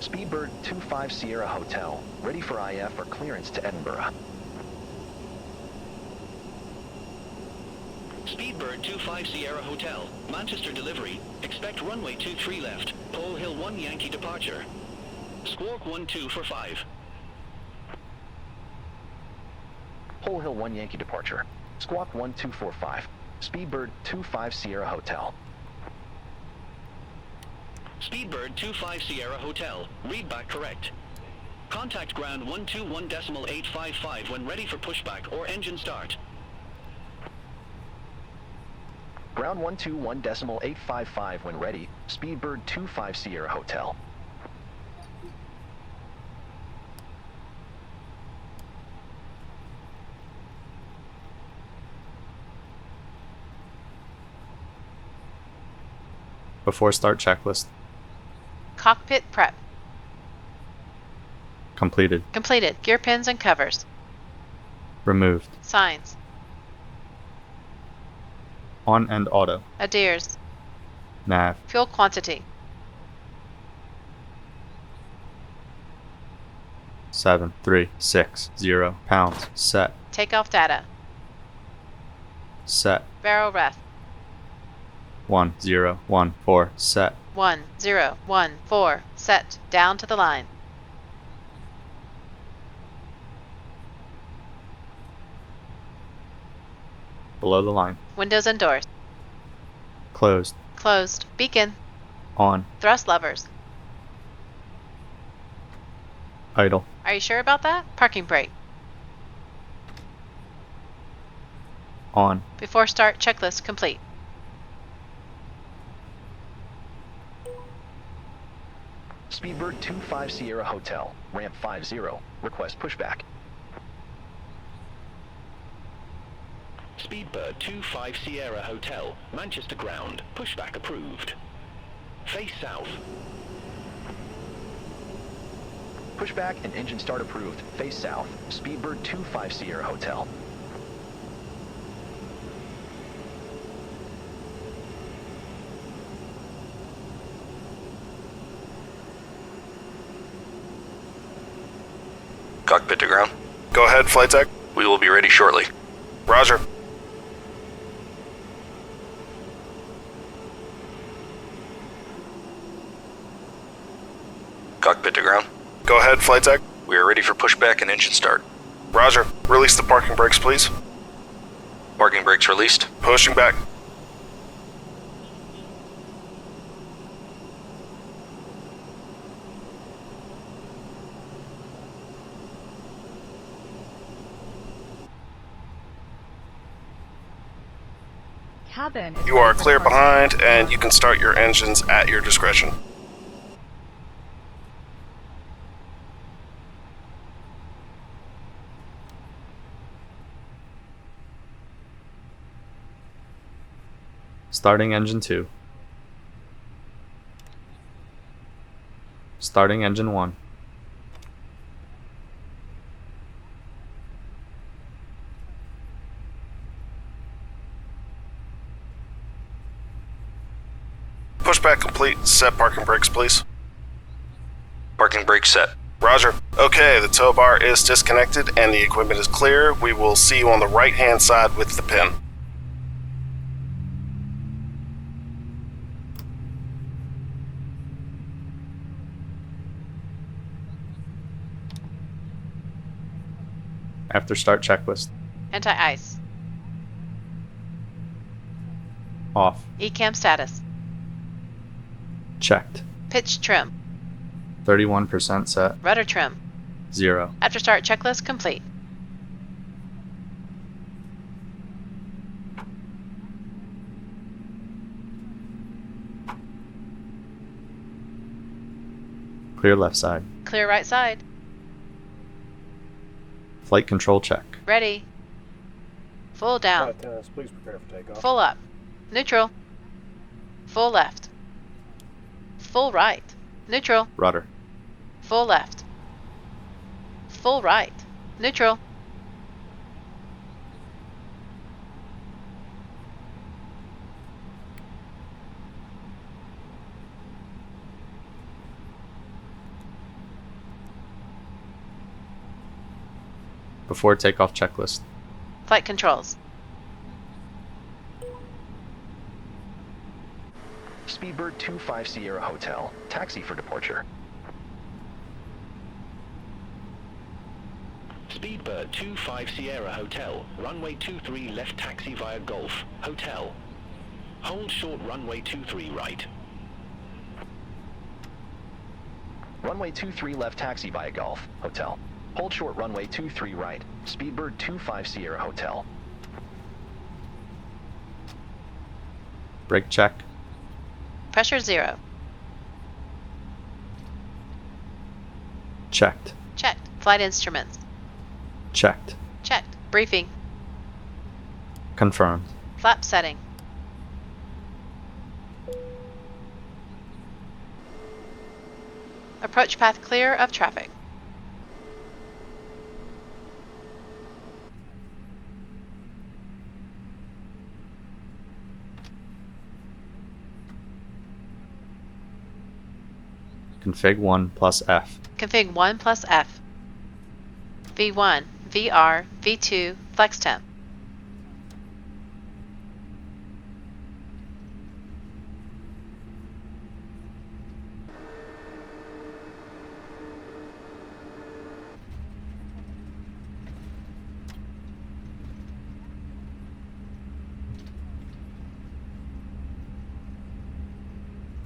Speedbird 25 Sierra Hotel, ready for IF or clearance to Edinburgh. Speedbird 25 Sierra Hotel, Manchester delivery. Expect runway 23 left, Pole Hill 1 Yankee departure. Squawk 12 for 5. Pole Hill 1 Yankee departure. Squawk 1245. Speedbird 25 Sierra Hotel. Speedbird 25 Sierra Hotel, read back correct. Contact ground 121.855 when ready for pushback or engine start. Ground 121.855 when ready. Speedbird 25 Sierra Hotel. Before start checklist. Cockpit prep. Completed. Completed. Gear pins and covers. Removed. Signs. On and auto. Adheres. Nav. Fuel quantity. 7360 pounds. Set. Takeoff data. Set. Barrel ref. 1014. Set. 1014. Set. Down to the line. Below the line. Windows and doors. Closed. Closed. Beacon. On. Thrust levers. Idle. Are you sure about that? Parking brake. On. Before start, checklist complete. Speedbird 25 Sierra Hotel, ramp 50, request pushback. Speedbird 25 Sierra Hotel, Manchester ground, pushback approved. Face south. Pushback and engine start approved. Face south. Speedbird 25 Sierra Hotel. Cockpit to ground. Go ahead, flight deck. We will be ready shortly. Roger. Cockpit to ground. Go ahead, flight deck. We are ready for pushback and engine start. Roger. Release the parking brakes, please. Parking brakes released. Pushing back. Cabin. You are clear behind, and you can start your engines at your discretion. Starting engine 2. Starting engine 1. Pushback complete. Set parking brakes, please. Parking brakes set. Roger. Okay, the tow bar is disconnected and the equipment is clear. We will see you on the right-hand side with the pin. After start checklist. Anti-ice. Off. ECAM status. Checked. Pitch trim. 31% set. Rudder trim. 0. After start checklist complete. Clear left side. Clear right side. Flight control check. Ready. Full down. Please prepare for takeoff. Full up. Neutral. Full left. Full right. Neutral. Rudder. Full left. Full right. Neutral. Before takeoff checklist. Flight controls. Speedbird 25 Sierra Hotel, taxi for departure. Speedbird 25 Sierra Hotel, runway 23 left taxi via Golf, Hotel. Hold short runway 23 right. Runway 23 left taxi via Golf, Hotel. Hold short runway 23 right. Speedbird 25 Sierra Hotel. Brake check. Pressure 0. Checked. Checked. Flight instruments. Checked. Checked. Briefing. Confirmed. Flap setting. Approach path clear of traffic. Config 1 plus F. Config 1 plus F. V1, VR, V2, flex temp.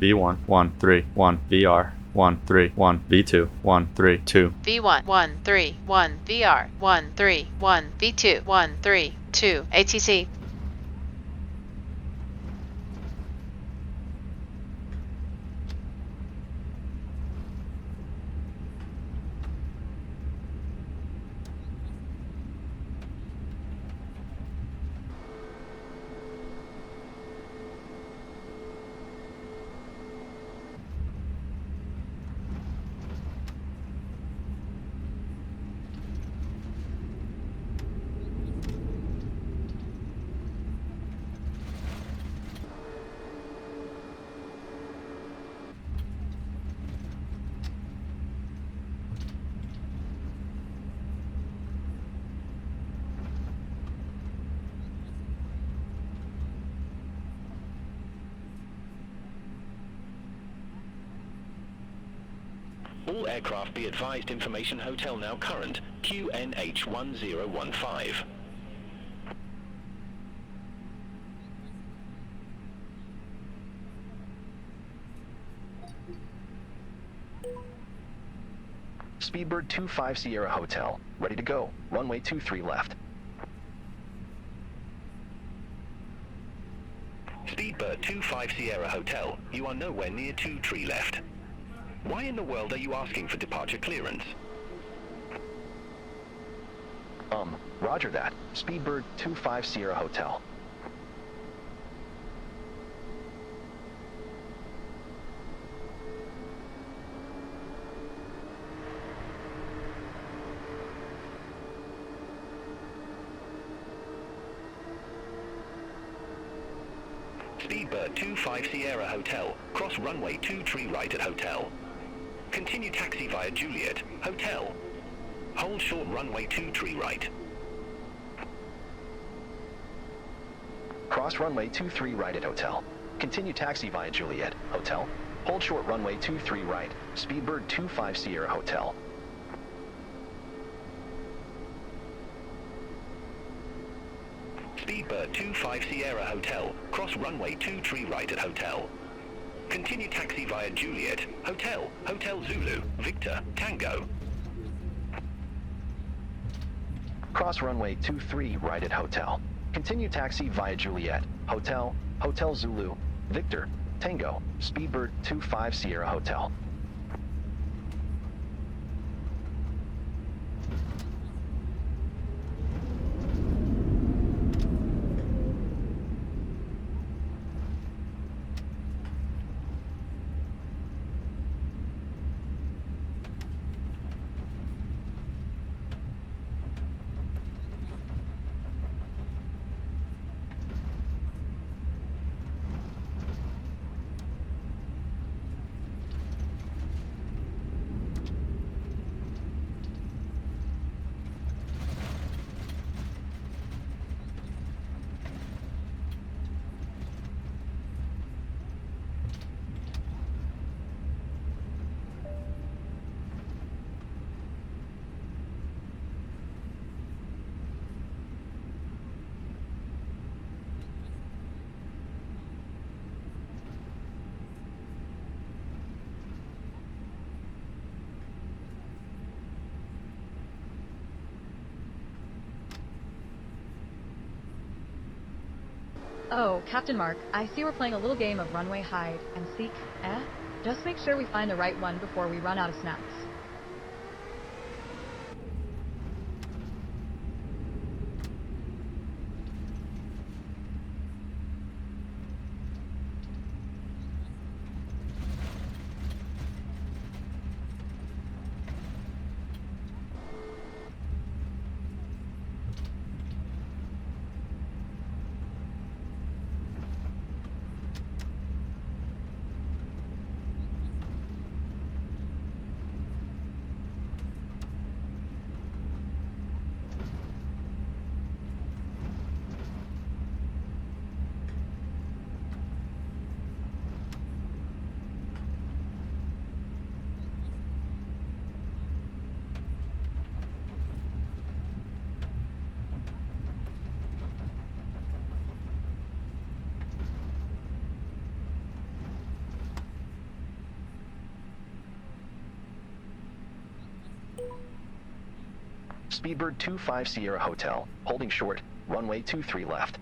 V1 1 3 1 VR 1 3 1 V2 1 3 2. V1, 1, 3, 1, VR, 1, 3, 1, V2, 1, 3, 2, ATC. All aircraft be advised information hotel now current, QNH1015. Speedbird 25 Sierra Hotel, ready to go. Runway 23 left. Speedbird 25 Sierra Hotel, you are nowhere near 23 left. Why in the world are you asking for departure clearance? Roger that. Speedbird 25 Sierra Hotel. Speedbird 25 Sierra Hotel, cross runway 23 right at Hotel. Continue taxi via Juliet, Hotel. Hold short runway 23 right. Cross runway 23 right at Hotel. Continue taxi via Juliet, Hotel. Hold short runway 23 right. Speedbird 25 Sierra Hotel. Speedbird 25 Sierra Hotel, cross runway 23 right at Hotel. Continue taxi via Juliet, Hotel, Hotel Zulu, Victor, Tango. Cross runway 23 right at Hotel. Continue taxi via Juliet, Hotel, Hotel Zulu, Victor, Tango, Speedbird 25 Sierra Hotel. Oh, Captain Mark, I see we're playing a little game of runway hide and seek, eh? Just make sure we find the right one before we run out of snaps. Speedbird 25 Sierra Hotel, holding short, runway 23 left.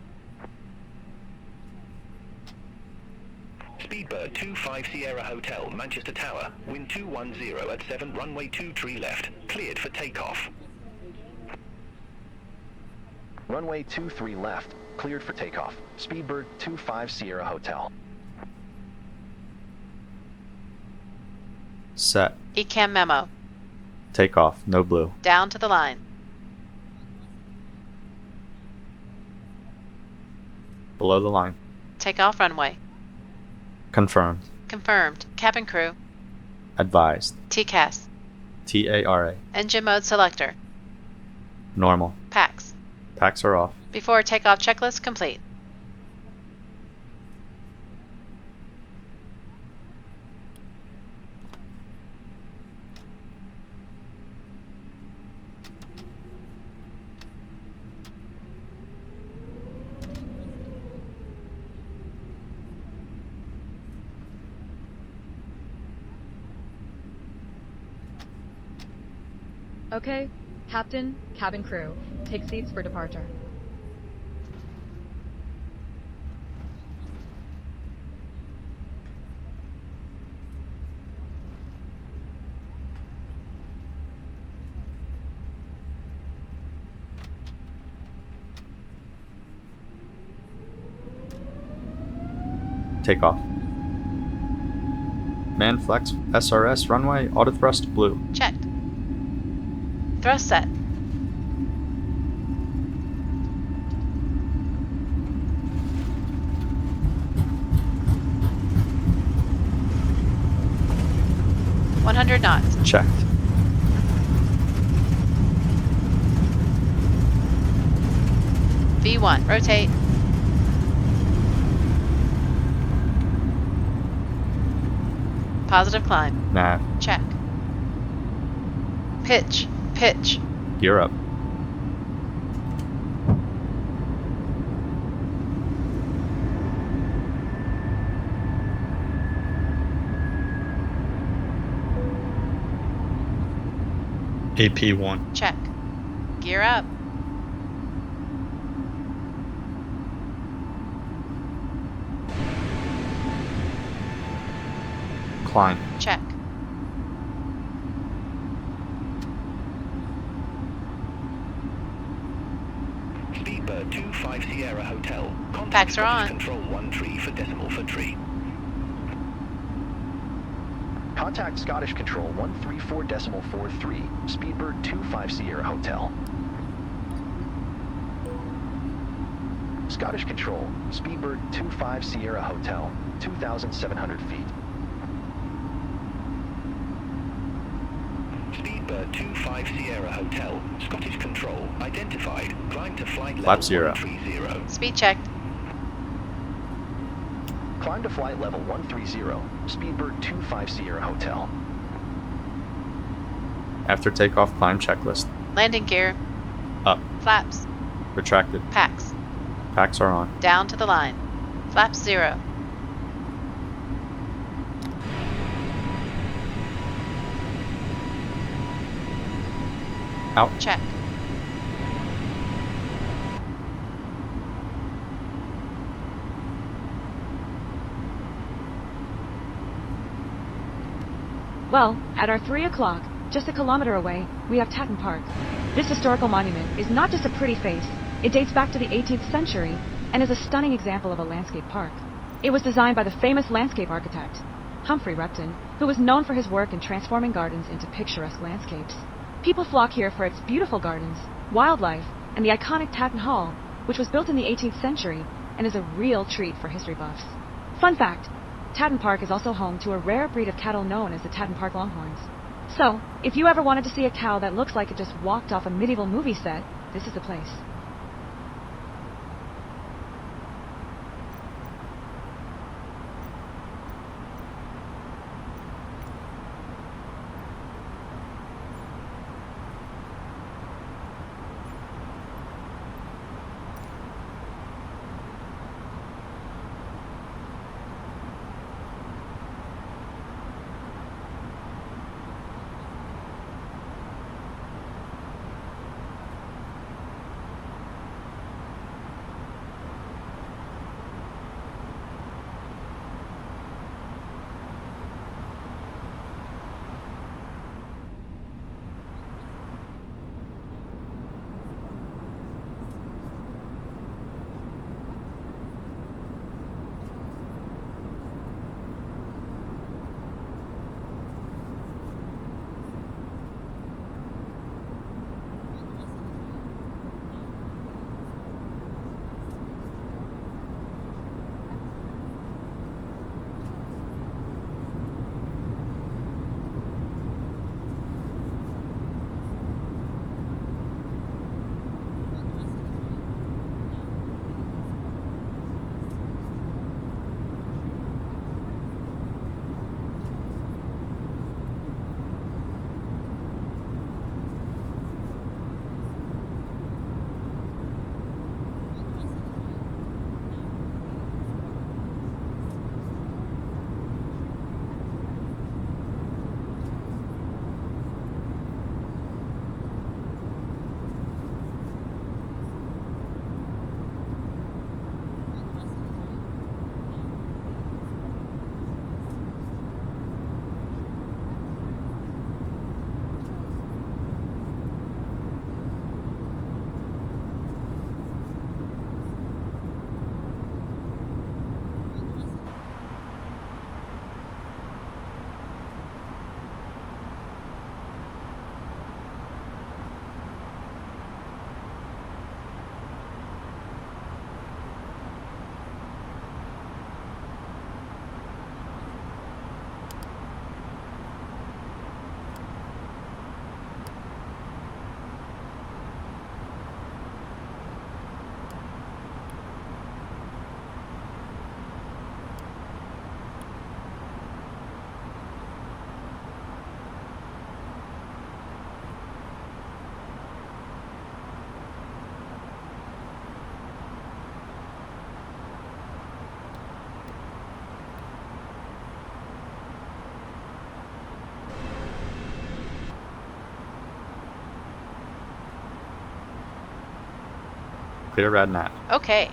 Speedbird 25 Sierra Hotel, Manchester Tower, wind 210 at 7, runway 23 left, cleared for takeoff. Runway 23 left, cleared for takeoff. Speedbird 25 Sierra Hotel. Set. ECAM memo. Takeoff. No blue. Down to the line. Below the line. Takeoff runway. Confirmed. Confirmed. Cabin crew. Advised. TCAS. TARA. Engine mode selector. Normal. PAX. Packs are off. Before takeoff checklist complete. Okay, Captain, cabin crew, take seats for departure. Takeoff. Man flex SRS runway auto thrust blue. Checked. Thrust set. (100 knots). Checked. V1. Rotate. Positive climb. Nav. Check. Pitch. Pitch. Gear up. AP1. Check. Gear up. Climb. Check. Speedbird 25 Sierra Hotel. Contact Packs are on. Control 13 for decimal for tree. Contact Scottish Control 134.43, Speedbird 25 Sierra Hotel. Scottish Control, Speedbird 25 Sierra Hotel, 2,700 feet. Speedbird 25 Sierra Hotel, Scottish Control, identified, climb to flight level Flap 0. 130. Speed checked. Climb to flight level 130, Speedbird 25 Sierra Hotel. After takeoff, climb checklist. Landing gear. Up. Flaps. Retracted. Packs. Packs are on. Down to the line. Flaps 0. Out. Check. Well, at our 3 o'clock, just a kilometer away, we have Tatton Park. This historical monument is not just a pretty face, it dates back to the 18th century and is a stunning example of a landscape park. It was designed by the famous landscape architect, Humphrey Repton, who was known for his work in transforming gardens into picturesque landscapes. People flock here for its beautiful gardens, wildlife, and the iconic Tatton Hall, which was built in the 18th century and is a real treat for history buffs. Fun fact, Tatton Park is also home to a rare breed of cattle known as the Tatton Park Longhorns. So, if you ever wanted to see a cow that looks like it just walked off a medieval movie set, this is the place. Clear red nap. Okay.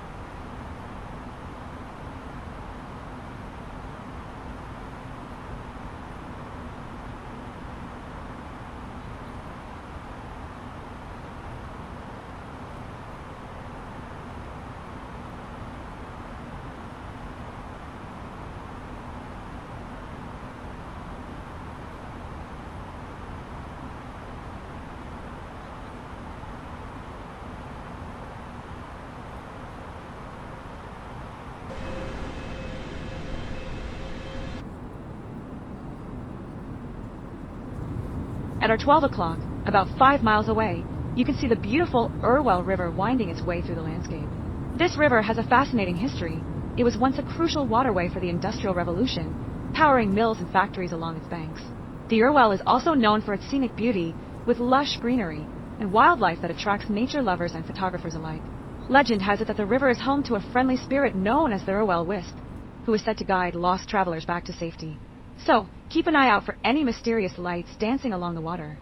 At our 12 o'clock, about 5 miles away, you can see the beautiful Irwell River winding its way through the landscape. This river has a fascinating history. It was once a crucial waterway for the Industrial Revolution, powering mills and factories along its banks. The Irwell is also known for its scenic beauty, with lush greenery and wildlife that attracts nature lovers and photographers alike. Legend has it that the river is home to a friendly spirit known as the Irwell Wisp, who is said to guide lost travelers back to safety. So, keep an eye out for any mysterious lights dancing along the water.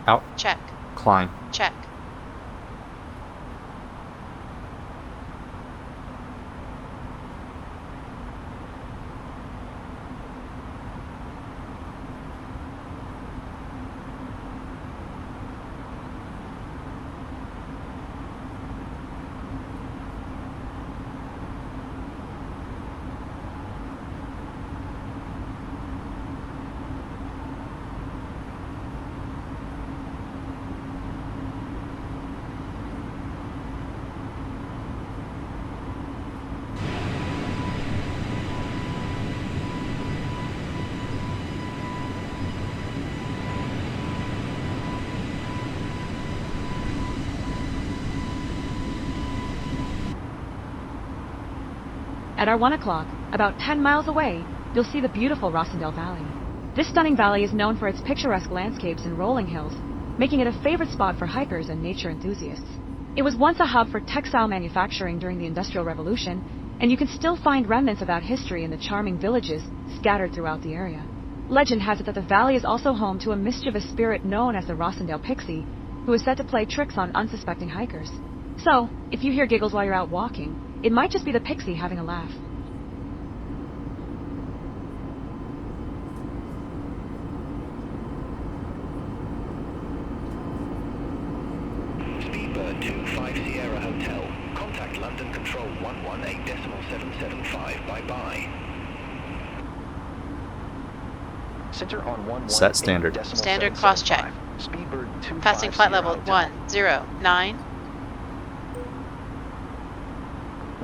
Out. Check. Climb. Check. At our 1 o'clock, about 10 miles away, you'll see the beautiful Rossendale Valley. This stunning valley is known for its picturesque landscapes and rolling hills, making it a favorite spot for hikers and nature enthusiasts. It was once a hub for textile manufacturing during the Industrial Revolution, and you can still find remnants of that history in the charming villages scattered throughout the area. Legend has it that the valley is also home to a mischievous spirit known as the Rossendale Pixie, who is said to play tricks on unsuspecting hikers. So, if you hear giggles while you're out walking, it might just be the pixie having a laugh. Speedbird 25 Sierra Hotel. Contact London Control 118.775. Bye-bye. Center on 118. Set standard. Standard cross-check. Speedbird 25 Passing flight Sierra level Hotel. 109.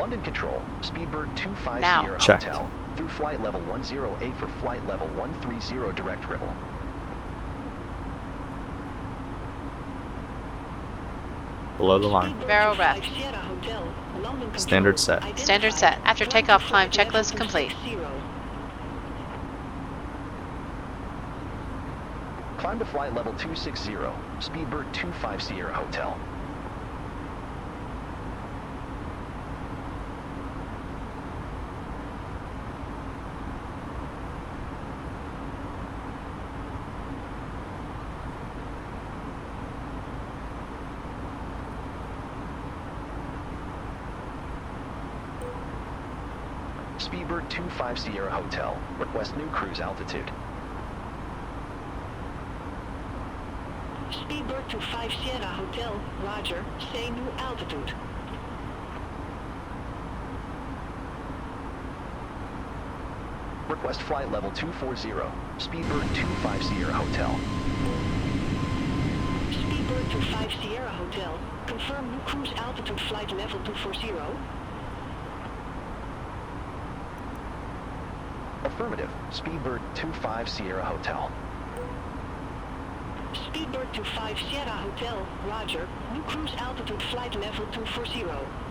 London Control, Speedbird 25 Now. Sierra Checked. Hotel, through flight level 108 for flight level 130 direct ripple. Below the line. Barrel rep. Standard set. Standard set. After takeoff, climb checklist complete. Climb to flight level 260, Speedbird 25 Sierra Hotel. Speedbird 25 Sierra Hotel, request new cruise altitude. Speedbird 25 Sierra Hotel, roger, say new altitude. Request flight level 240, Speedbird 25 Sierra Hotel. Speedbird 25 Sierra Hotel, confirm new cruise altitude flight level 240. Affirmative, Speedbird 25 Sierra Hotel. Speedbird 25 Sierra Hotel, roger, new cruise altitude flight level 240.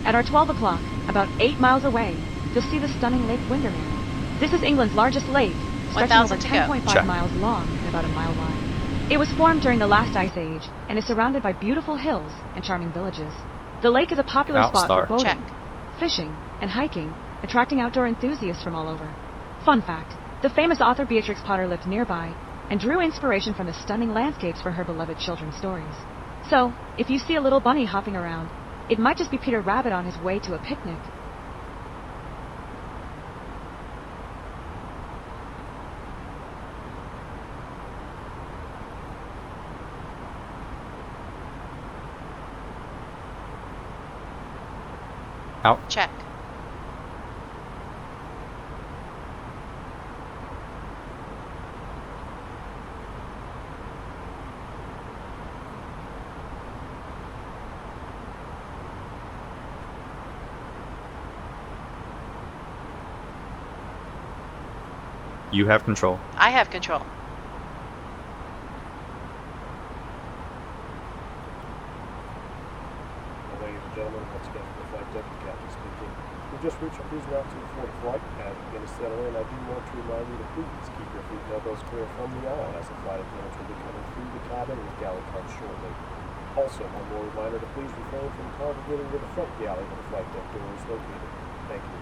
At our 12 o'clock, about 8 miles away, you'll see the stunning Lake Windermere. This is England's largest lake, stretching over 1,000 to go. 10.5 Check. miles long and about a mile wide. It was formed during the last ice age and is surrounded by beautiful hills and charming villages. The lake is a popular spot for Outstar. boating, Check. fishing, and hiking, attracting outdoor enthusiasts from all over. Fun fact, the famous author Beatrix Potter lived nearby and drew inspiration from the stunning landscapes for her beloved children's stories. So, if you see a little bunny hopping around, it might just be Peter Rabbit on his way to a picnic. Out. Check. You have control. I have control. Ladies and gentlemen, once again from the flight deck, the captain speaking. We've just reached our cruising altitude for the flight. As we begin to settle in, I do want to remind you to please keep your feet and elbows clear from the aisle as the flight attendants will be coming through the cabin with galley carts shortly. Also, one more reminder to please refrain from congregating near the front galley where the flight deck door is located. Thank you.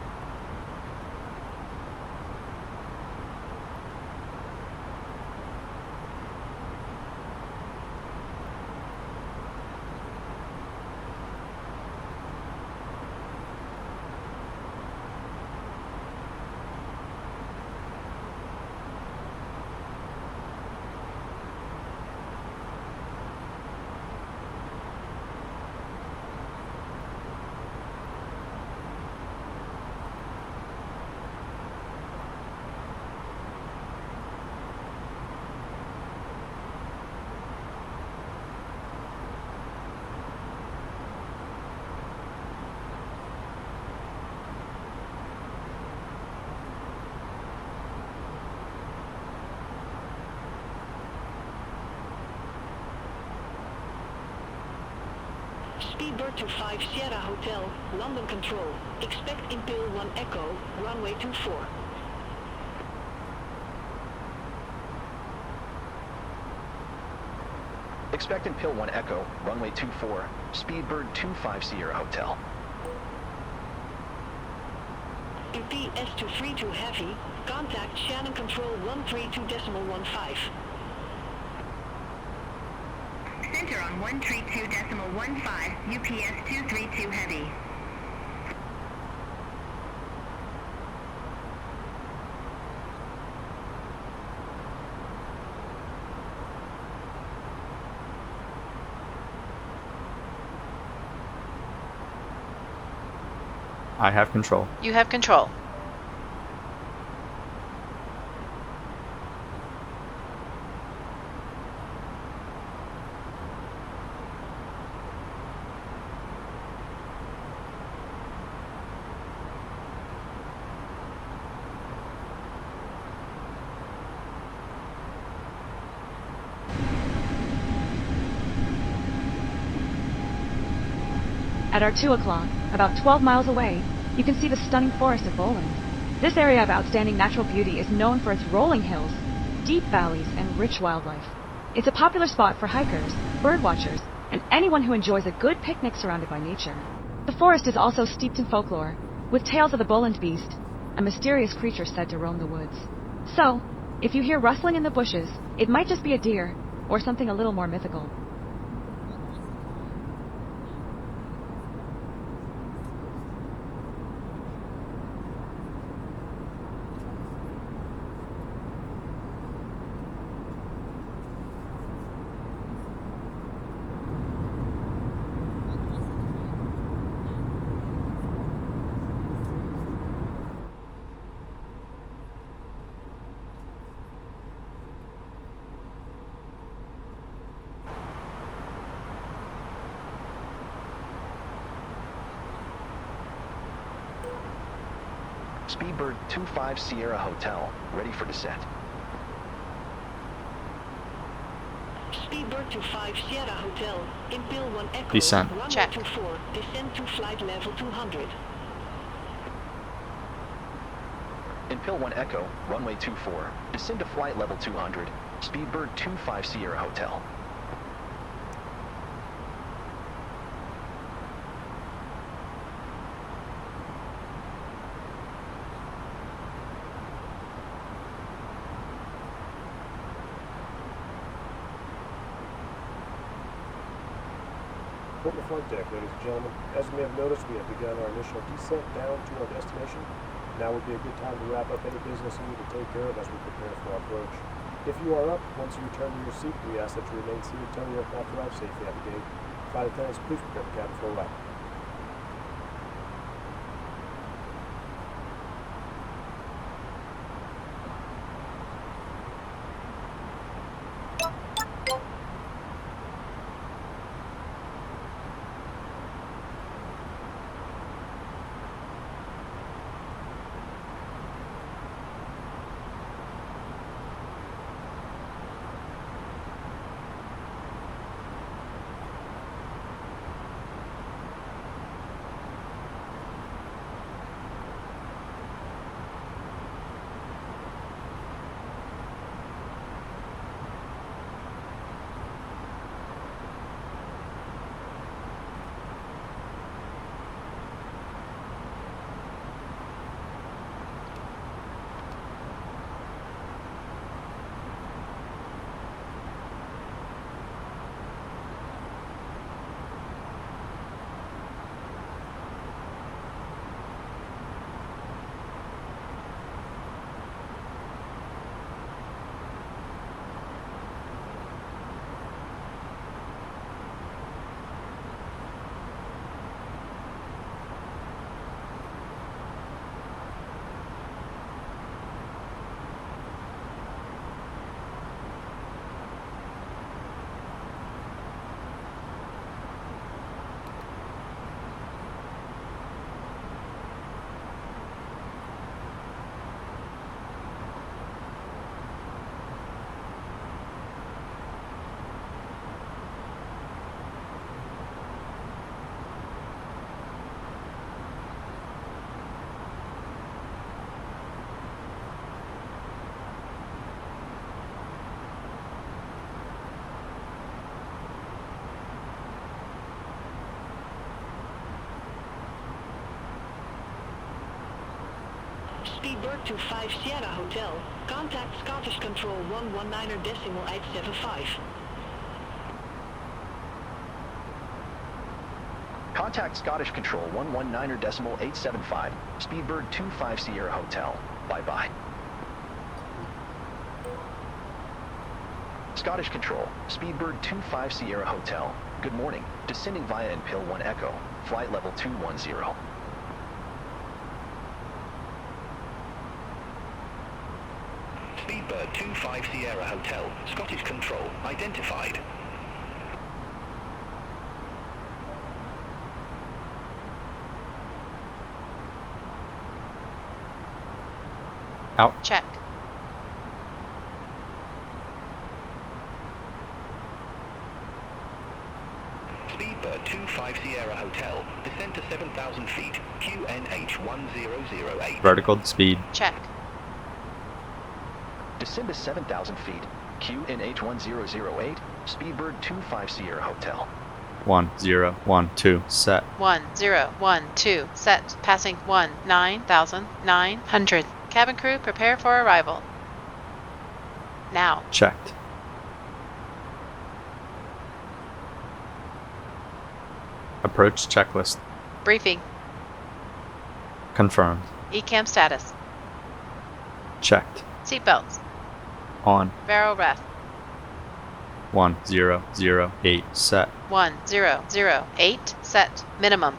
Speedbird to 5 Sierra Hotel, London Control. Expect Imperial 1 Echo, runway 24. Expect Impil 1 Echo, runway 24, Speedbird 25 Sierra Hotel. Imperial S232 Heavy, contact Shannon Control 132.15. Center on 132.15, UPS 232 Heavy. I have control. You have control. At our 2 o'clock, about 12 miles away, you can see the stunning forest of Bowland. This area of outstanding natural beauty is known for its rolling hills, deep valleys, and rich wildlife. It's a popular spot for hikers, birdwatchers, and anyone who enjoys a good picnic surrounded by nature. The forest is also steeped in folklore, with tales of the Bowland Beast, a mysterious creature said to roam the woods. So, if you hear rustling in the bushes, it might just be a deer, or something a little more mythical. Speedbird 25 Sierra Hotel, ready for descent. Speedbird to 5 Sierra Hotel, Impel 1 Echo, Descent. runway Check. 24, descend to flight level 200. Impel 1 Echo, runway 24, descend to flight level 200, Speedbird 25 Sierra Hotel. Report to flight deck, ladies and gentlemen. As you may have noticed, we have begun our initial descent down to our destination. Now would be a good time to wrap up any business you need to take care of as we prepare for our approach. If you are up, once you return to your seat, we ask that you remain seated until the aircraft arrives safely at the gate. Flight attendants, please prepare the cabin for a wrap. Speedbird to 5 Sierra Hotel. Contact Scottish Control 119.875. Contact Scottish Control 119.875, Speedbird 25 Sierra Hotel. Bye-bye. Scottish Control, Speedbird 25 Sierra Hotel. Good morning. Descending via Impel 1 Echo, flight level 210. Speedbird 25 Sierra Hotel, Scottish Control, identified. Out. Check. Speedbird 25 Sierra Hotel, descend to 7,000 feet, QNH 1008. Vertical speed. Check. Descend to 7,000 feet, QNH 1008, Speedbird 25 Sierra Hotel. 1012 set. 1012 set. Passing 19,900. Cabin crew, prepare for arrival. Now. Checked. Approach checklist. Briefing. Confirmed. ECAM status. Checked. Seatbelts. On. Barrel rest. 1008 set. 1008 set. Minimum.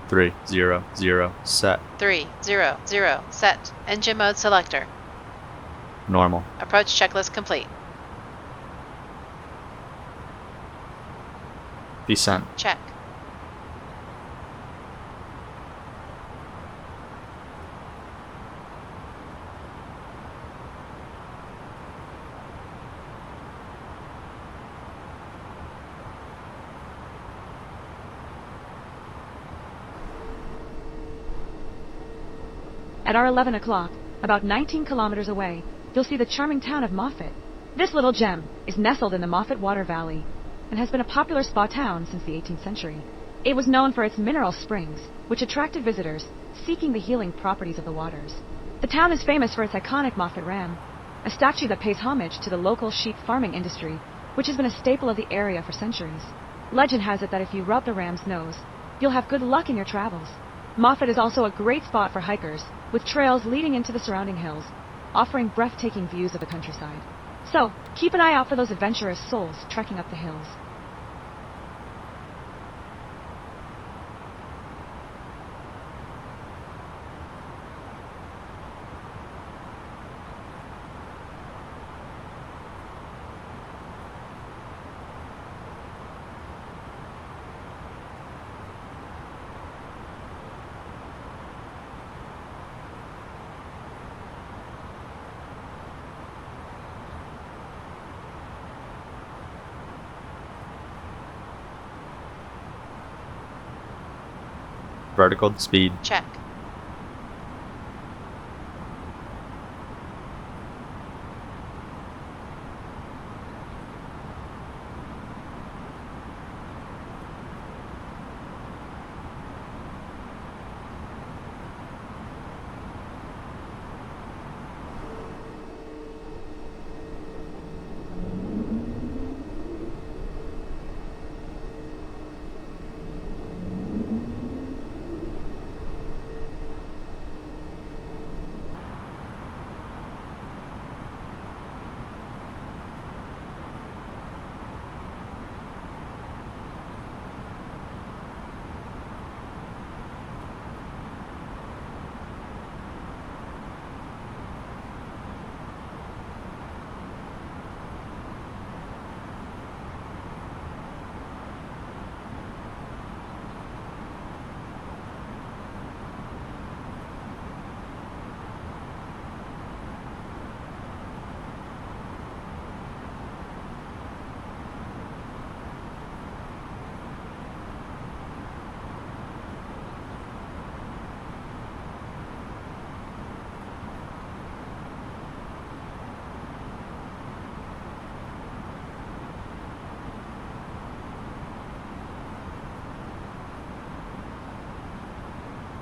300 set. 300 set. Engine mode selector. Normal. Approach checklist complete. Descent. Check. At our 11 o'clock, about 19 kilometers away, you'll see the charming town of Moffett. This little gem is nestled in the Moffett Water Valley and has been a popular spa town since the 18th century. It was known for its mineral springs, which attracted visitors seeking the healing properties of the waters. The town is famous for its iconic Moffett Ram, a statue that pays homage to the local sheep farming industry, which has been a staple of the area for centuries. Legend has it that if you rub the ram's nose, you'll have good luck in your travels. Moffett is also a great spot for hikers, with trails leading into the surrounding hills, offering breathtaking views of the countryside. So, keep an eye out for those adventurous souls trekking up the hills. Vertical speed. Check.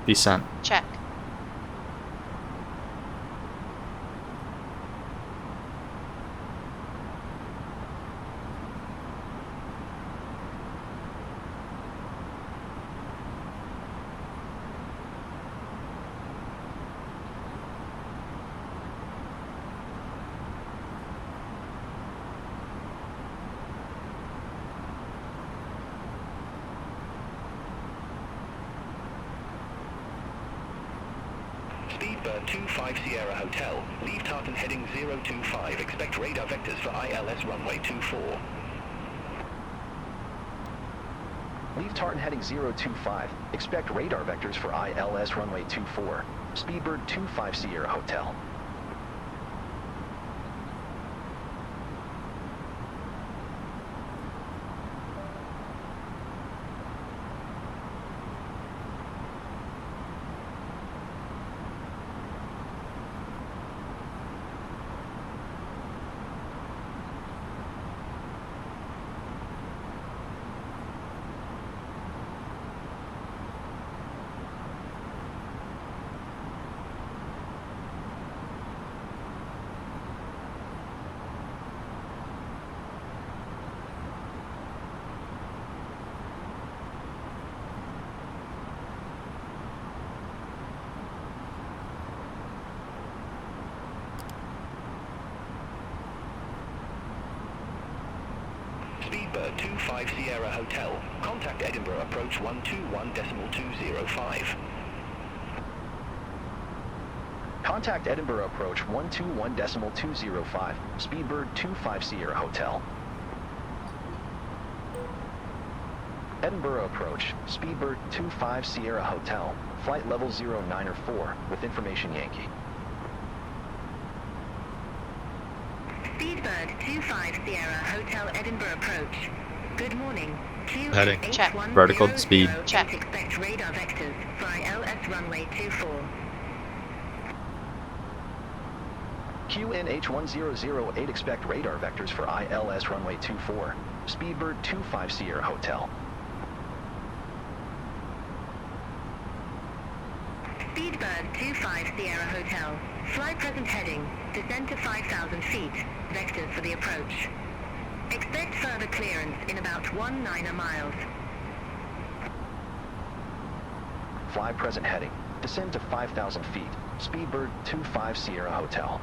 Descent. Check. Speedbird 25 Sierra Hotel. Leave Tartan heading 025. Expect radar vectors for ILS runway 24. Leave Tartan heading 025. Expect radar vectors for ILS runway 24. Speedbird 25 Sierra Hotel. Speedbird 25 Sierra Hotel. Contact Edinburgh approach 121.205. Contact Edinburgh approach 121.205. Speedbird 25 Sierra Hotel. Edinburgh approach, Speedbird 25 Sierra Hotel. Flight level 09 or 4 with information Yankee. Speedbird 25 Sierra Hotel Edinburgh approach. Good morning. Heading. Check. Vertical speed. Check. Expect radar vectors for ILS runway 24. QNH1008 expect radar vectors for ILS runway 24. Speedbird 25 Sierra Hotel. Speedbird 25 Sierra Hotel. Fly present heading. Descend to 5,000 feet. Vectors for the approach. Expect further clearance in about 19 miles. Fly present heading. Descend to 5,000 feet. Speedbird 25 Sierra Hotel.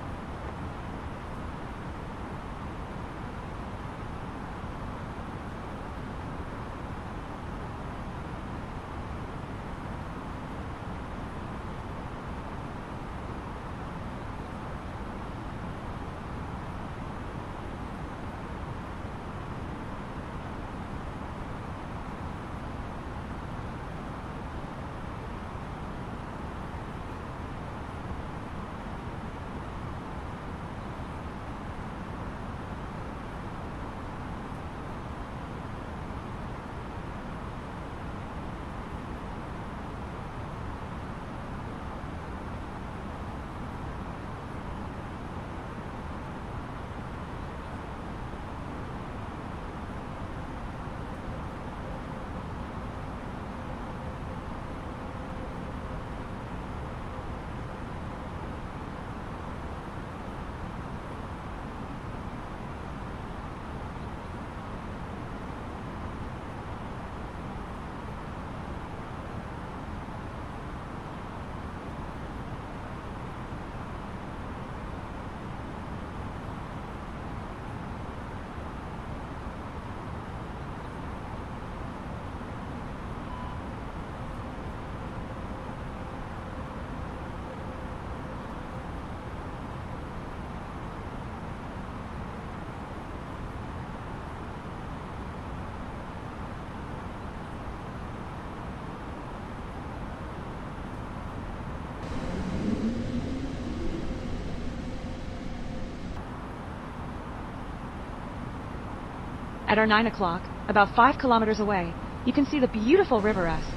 At our 9 o'clock, about 5 kilometers away, you can see the beautiful River Esk.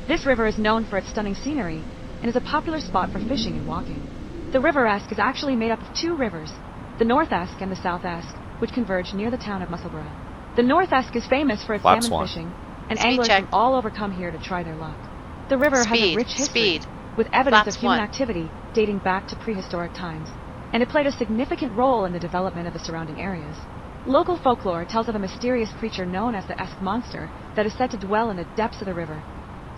This river is known for its stunning scenery and is a popular spot for fishing and walking. The River Esk is actually made up of 2 rivers, the North Esk and the South Esk, which converge near the town of Musselburgh. The North Esk is famous for its salmon fishing, and anglers from all over come here to try their luck. The river has a rich history, with evidence of human activity dating back to prehistoric times, and it played a significant role in the development of the surrounding areas. Local folklore tells of a mysterious creature known as the Esk Monster that is said to dwell in the depths of the river.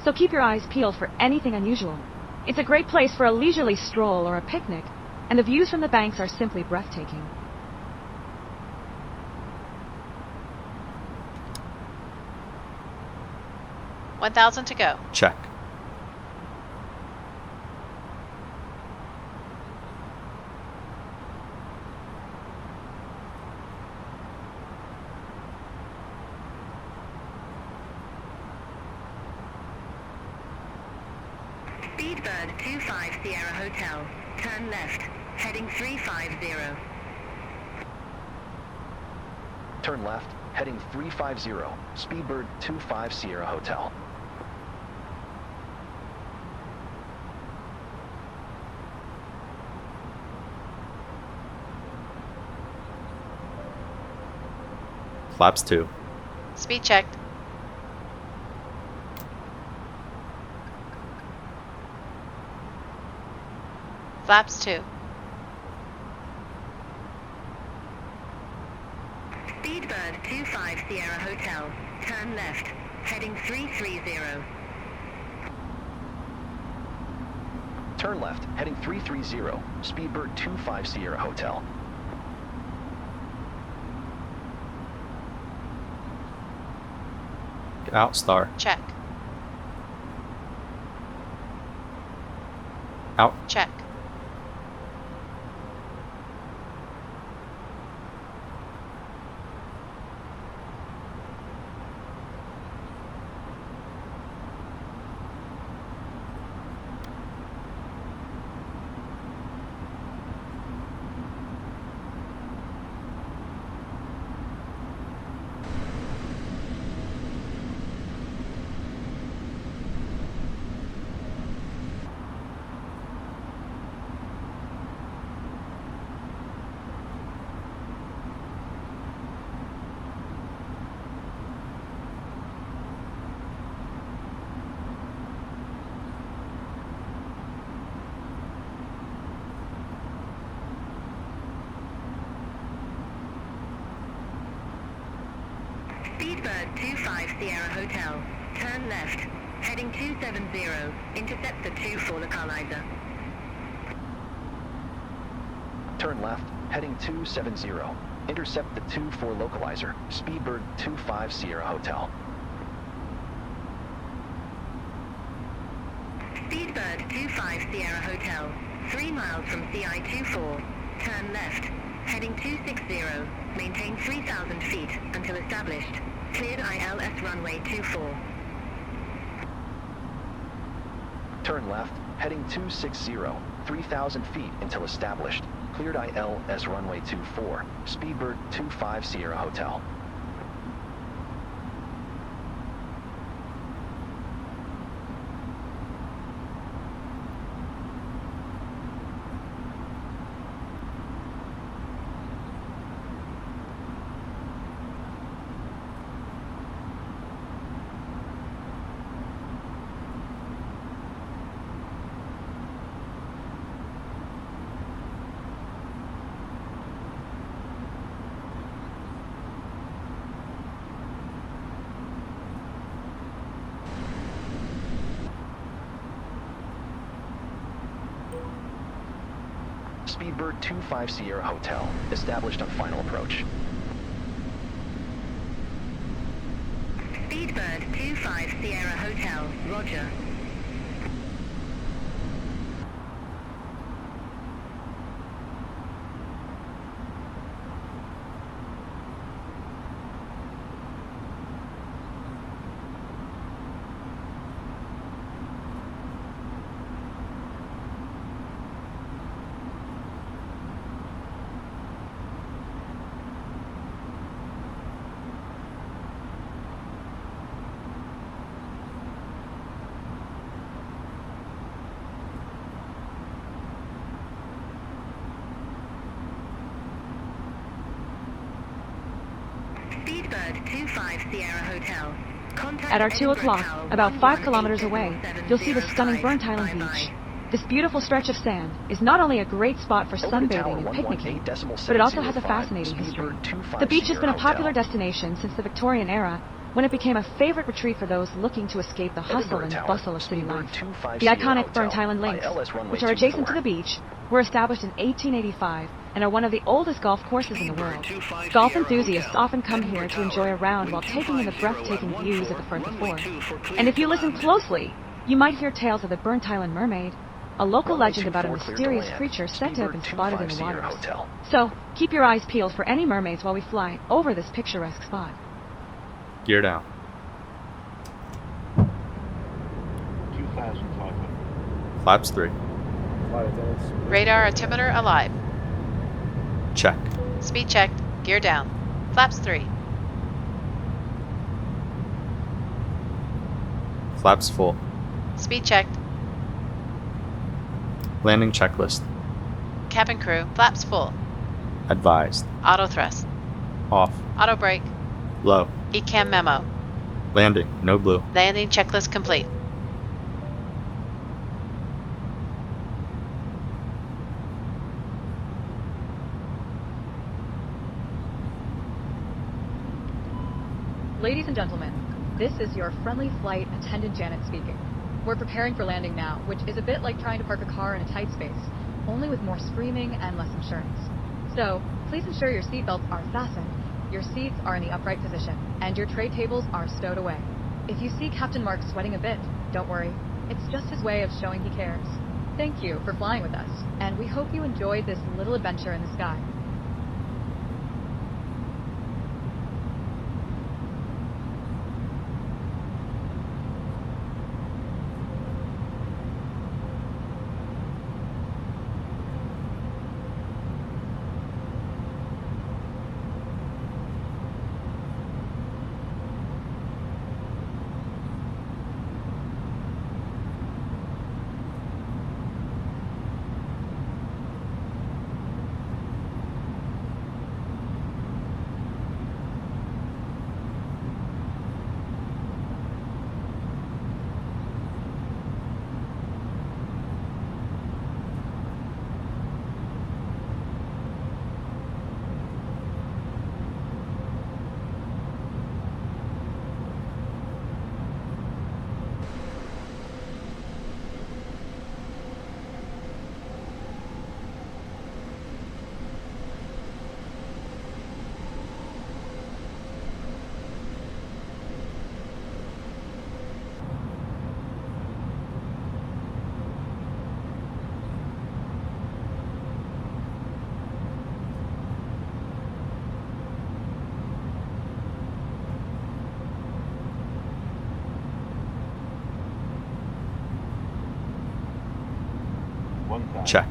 So keep your eyes peeled for anything unusual. It's a great place for a leisurely stroll or a picnic, and the views from the banks are simply breathtaking. $1,000 to go. Check. Speedbird 25 Sierra Hotel. Turn left. Heading 350. Turn left, heading 350. Speedbird 25 Sierra Hotel. Flaps 2. Speed checked. Flaps 2. Speedbird 25 Sierra Hotel. Turn left. Heading 330. Turn left, heading 330. Speedbird 25 Sierra Hotel. Get out, star. Check. Out. Check. Speedbird 25 Sierra Hotel. Turn left. Heading 270. Intercept the 2-4 localizer. Turn left, heading 270. Intercept the 2-4 localizer, Speedbird 25 Sierra Hotel. Speedbird 25 Sierra Hotel. 3 miles from CI-24. Turn left. Heading 260. Maintain 3,000 feet until established. Cleared ILS runway 24. Turn left, heading 260, 3,000 feet until established. Cleared ILS runway 24, Speedbird 25 Sierra Hotel. Speedbird 25 Sierra Hotel, established on final approach. Speedbird 25 Sierra Hotel. Roger. Speedbird 25 Sierra Hotel. Contact At our 2 o'clock, Tower about 5 kilometers 11870 away, you'll see the stunning Burnt Island Beach. This beautiful stretch of sand is not only a great spot for sunbathing and picnicking, but it also has a fascinating history. The beach has been a popular destination since the Victorian era, when it became a favorite retreat for those looking to escape the hustle and bustle of city life. The iconic Burnt Island Links, which are adjacent to the beach, were established in 1885 and are one of the oldest golf courses in the world. Golf enthusiasts often come here to enjoy a round while taking in the breathtaking views of the Firth of Forth. And if you listen closely, you might hear tales of the Burnt Island Mermaid, a local legend about a mysterious creature said to have been spotted in the waters. So, keep your eyes peeled for any mermaids while we fly over this picturesque spot. Gear down. 2,500. Flaps 3. Flight attendants. Radar altimeter alive. Check. Speed checked. Gear down. Flaps 3. Flaps full. Speed checked. Landing checklist. Cabin crew. Flaps full. Advised. Auto thrust. Off. Auto brake. Low. ECAM memo. Landing. No blue. Landing checklist complete. Ladies and gentlemen, this is your friendly flight attendant Janet speaking. We're preparing for landing now, which is a bit like trying to park a car in a tight space, only with more screaming and less insurance. So, please ensure your seatbelts are fastened, your seats are in the upright position, and your tray tables are stowed away. If you see Captain Mark sweating a bit, don't worry. It's just his way of showing he cares. Thank you for flying with us, and we hope you enjoyed this little adventure in the sky. Check.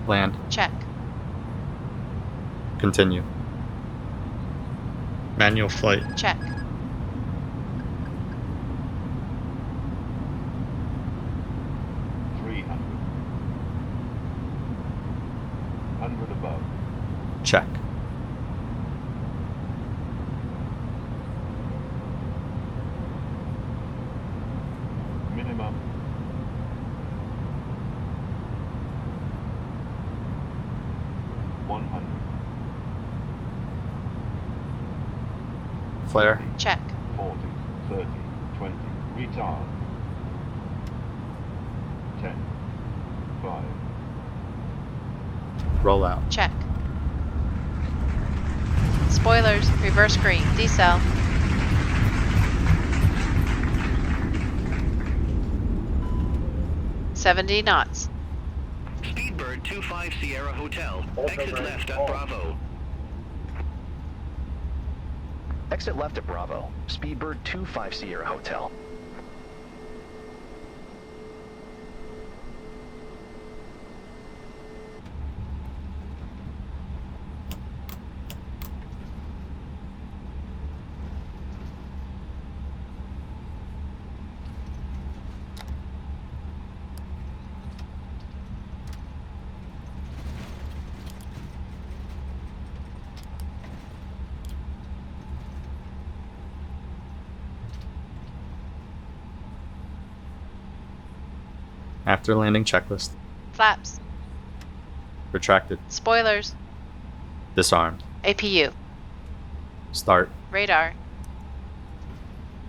Land. Check. Continue. Manual flight. Check. Check. Minimum. Flare. Check. 40, 30, 20. Retard. 10, 5. Roll out. Check. Spoilers, reverse green, decel. $70 knots. Speedbird 25 Sierra Hotel. Exit left at Bravo. Exit left at Bravo. Speedbird 25 Sierra Hotel. After landing checklist. Flaps. Retracted. Spoilers. Disarmed. APU. Start. Radar.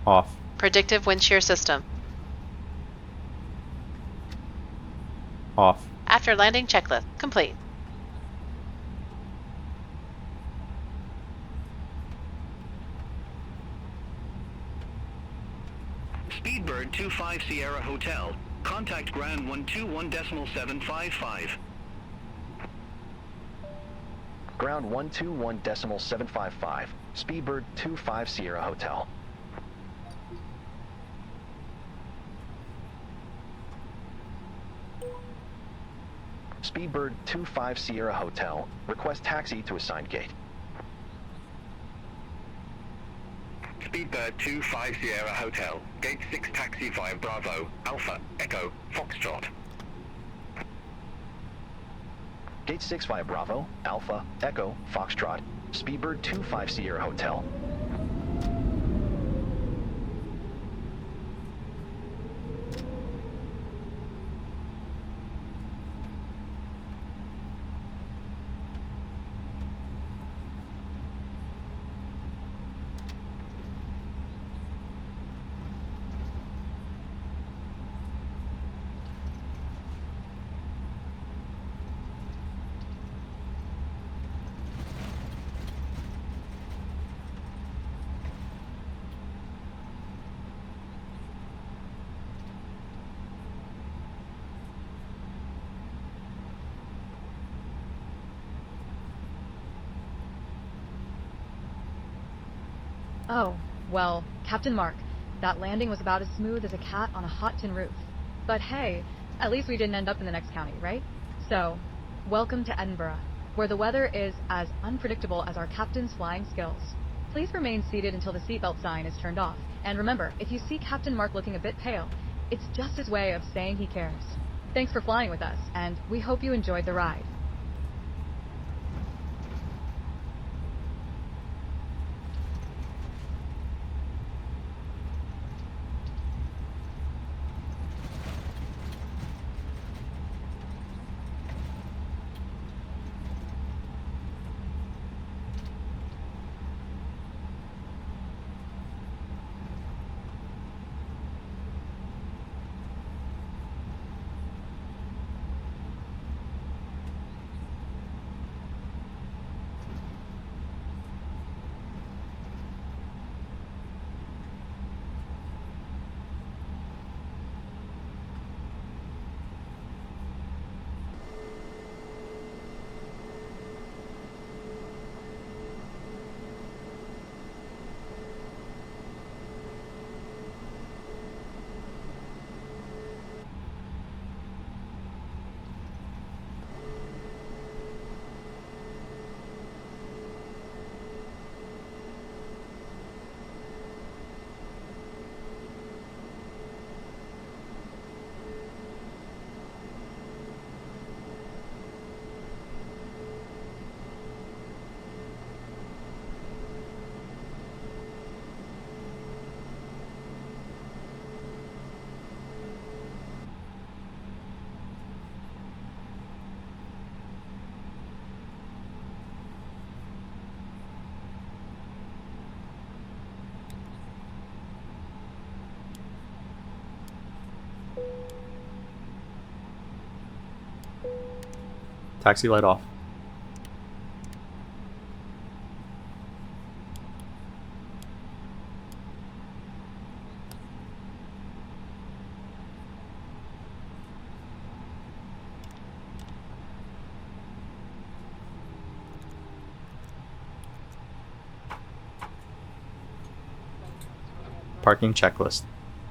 Off. Predictive wind shear system. Off. After landing checklist complete. Speedbird 25 Sierra Hotel. Contact ground 121.755. Ground 121.755. Speedbird 25 Sierra Hotel. Speedbird 25 Sierra Hotel. Request taxi to assigned gate. Speedbird 25 Sierra Hotel. Gate 6 taxi via Bravo, Alpha, Echo, Foxtrot. Gate 6 via Bravo, Alpha, Echo, Foxtrot. Speedbird 25 Sierra Hotel. Oh, well, Captain Mark, that landing was about as smooth as a cat on a hot tin roof. But hey, at least we didn't end up in the next county, right? So, welcome to Edinburgh, where the weather is as unpredictable as our captain's flying skills. Please remain seated until the seatbelt sign is turned off. And remember, if you see Captain Mark looking a bit pale, it's just his way of saying he cares. Thanks for flying with us, and we hope you enjoyed the ride. Taxi light off. Parking checklist.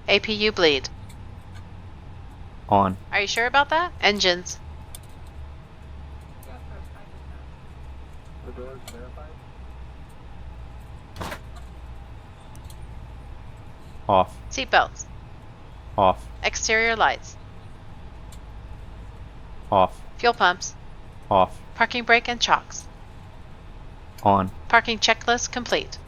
APU bleed. On. Are you sure about that? Engines. Off. Seatbelts. Off. Exterior lights. Off. Fuel pumps. Off. Parking brake and chocks. On. Parking checklist complete.